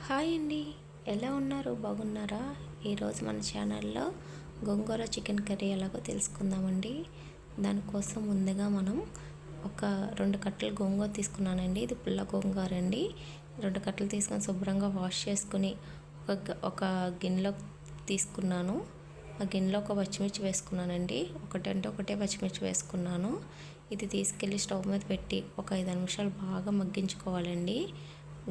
Hi అండి, ఎలా ఉన్నారు? బాగున్నారా? ఈరోజు మన ఛానల్లో గోంగూర చికెన్ కర్రీ ఎలాగో తెలుసుకుందామండి. దానికోసం ముందుగా మనం ఒక 2 కట్టలు గోంగూర తీసుకున్నానండి. ఇది పుల్ల గోంగూర అండి. 2 కట్టలు తీసుకొని శుభ్రంగా వాష్ చేసుకుని ఒక గిన్నెలో తీసుకున్నాను. ఆ గిన్నెలో ఒక పచ్చిమిర్చి వేసుకున్నానండి. ఒకటంటే ఒకటే పచ్చిమిర్చి వేసుకున్నాను. ఇది తీసుకెళ్ళి స్టవ్ మీద పెట్టి ఒక 5 నిమిషాలు బాగా మగ్గించుకోవాలండి.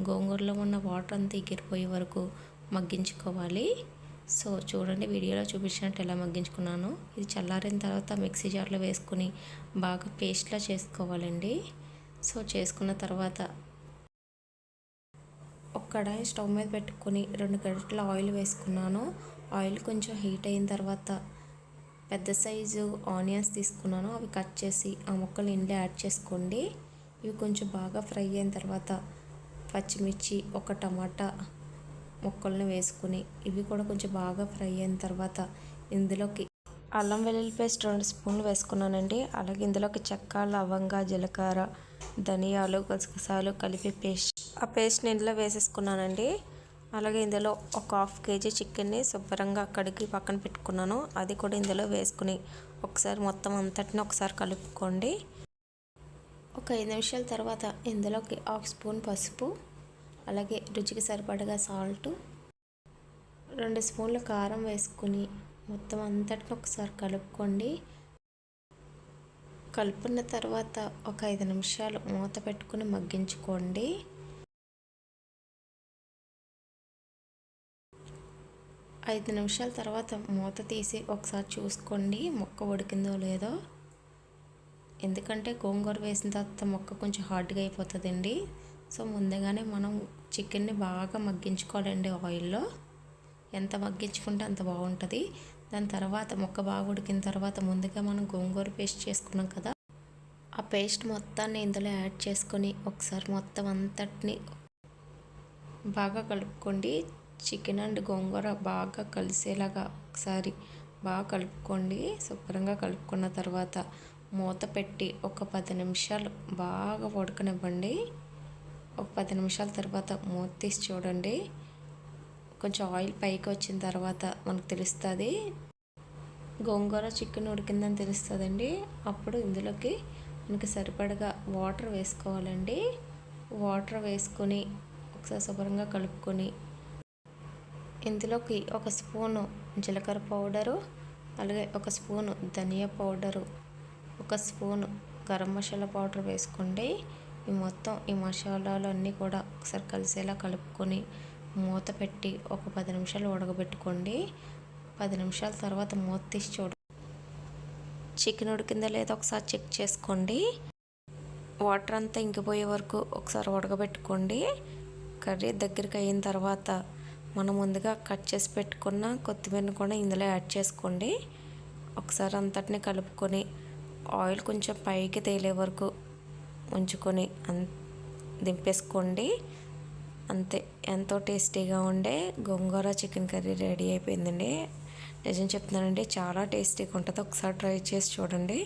గోంగూరలో ఉన్న వాటర్ అంతా ఎగిరిపోయే వరకు మగ్గించుకోవాలి. సో చూడండి, వీడియోలో చూపించినట్టు ఎలా మగ్గించుకున్నాను. ఇది చల్లారిన తర్వాత మిక్సీ జార్లో వేసుకుని బాగా పేస్ట్లా చేసుకోవాలండి. సో చేసుకున్న తర్వాత ఒక కడాయి స్టవ్ మీద పెట్టుకొని 2 గరిటెల ఆయిల్ వేసుకున్నాను. ఆయిల్ కొంచెం హీట్ అయిన తర్వాత పెద్ద సైజు ఆనియన్స్ తీసుకున్నాను. అవి కట్ చేసి ఆ ముక్కలు ఇందులో యాడ్ చేసుకోండి. ఇవి కొంచెం బాగా ఫ్రై అయిన తర్వాత పచ్చిమిర్చి, ఒక టమాటా ముక్కల్ని వేసుకుని ఇవి కూడా కొంచెం బాగా ఫ్రై అయిన తర్వాత ఇందులోకి అల్లం వెల్లుల్లి పేస్ట్ 2 స్పూన్లు వేసుకున్నానండి. అలాగే ఇందులోకి చెక్క, లవంగ, జీలకర్ర, ధనియాలు, గసగసాలు కలిపి ఆ పేస్ట్ని ఇందులో వేసేసుకున్నానండి. అలాగే ఇందులో ఒక 1/2 kg చికెన్ని శుభ్రంగా కడిగి పక్కన పెట్టుకున్నాను. అది కూడా ఇందులో వేసుకుని ఒకసారి మొత్తం అంతటిని ఒకసారి కలుపుకోండి. ఒక 5 నిమిషాల తర్వాత ఇందులోకి 1 స్పూన్ పసుపు, అలాగే రుచికి సరిపడగా సాల్ట్, 2 స్పూన్ల కారం వేసుకుని మొత్తం అంతటిని ఒకసారి కలుపుకోండి. కలుపుకున్న తర్వాత ఒక 5 నిమిషాలు మూత పెట్టుకుని మగ్గించుకోండి. ఐదు నిమిషాల తర్వాత మూత తీసి ఒకసారి చూసుకోండి ముక్క ఉడికిందో లేదో. ఎందుకంటే గోంగూర వేసిన తర్వాత ముక్క కొంచెం హార్డ్గా అయిపోతుందండి. సో ముందుగానే మనం చికెన్ని బాగా మగ్గించుకోవాలండి ఆయిల్లో. ఎంత మగ్గించుకుంటే అంత బాగుంటుంది. దాని తర్వాత ముక్క బాగా ఉడికిన తర్వాత ముందుగా మనం గోంగూర పేస్ట్ చేసుకున్నాం కదా, ఆ పేస్ట్ మొత్తాన్ని ఇందులో యాడ్ చేసుకొని ఒకసారి మొత్తం అంతటిని బాగా కలుపుకోండి. చికెన్ అండ్ గోంగూర బాగా కలిసేలాగా ఒకసారి బాగా కలుపుకోండి. శుభ్రంగా కలుపుకున్న తర్వాత మూత పెట్టి ఒక 10 నిమిషాలు బాగా ఉడకనివ్వండి. ఒక 10 నిమిషాల తర్వాత మూత తీసి చూడండి. కొంచెం ఆయిల్ పైకి వచ్చిన తర్వాత మనకు తెలుస్తుంది గోంగూర చికెన్ ఉడికిందని తెలుస్తుందండి. అప్పుడు ఇందులోకి మనకి సరిపడగా వాటర్ వేసుకోవాలండి. వాటర్ వేసుకొని ఒకసారి శుభ్రంగా కలుపుకొని ఇందులోకి 1 స్పూను జీలకర్ర పౌడరు, అలాగే 1 స్పూను ధనియా powder, 1 spoon garam masala powder వేసుకోండి. ఈ మసాలాలు అన్నీ కూడా ఒకసారి కలిసేలా కలుపుకొని మూత పెట్టి ఒక 10 నిమిషాలు ఉడకబెట్టుకోండి. 10 నిమిషాల తర్వాత మూత తీసి చూడండి. చికెన్ ఉడికిందా లేదా ఒకసారి చెక్ చేసుకోండి. వాటర్ అంతా ఇంకిపోయే వరకు ఒకసారి ఉడకబెట్టుకోండి. కర్రీ దగ్గరికి అయిన తర్వాత మనం ముందుగా కట్ చేసి పెట్టుకున్న కొత్తిమీరని కూడా ఇందులో యాడ్ చేసుకోండి. ఒకసారి అంతటిని కలుపుకొని ఆయిల్ కొంచెం పైకి తేలే వరకు ఉంచుకొని దింపేసుకోండి. అంతే, ఎంతో టేస్టీగా ఉండే గోంగూర చికెన్ కర్రీ రెడీ అయిపోయిందండి. నిజం చెప్తున్నానండి, చాలా టేస్టీగా ఉంటుంది. ఒకసారి ట్రై చేసి చూడండి.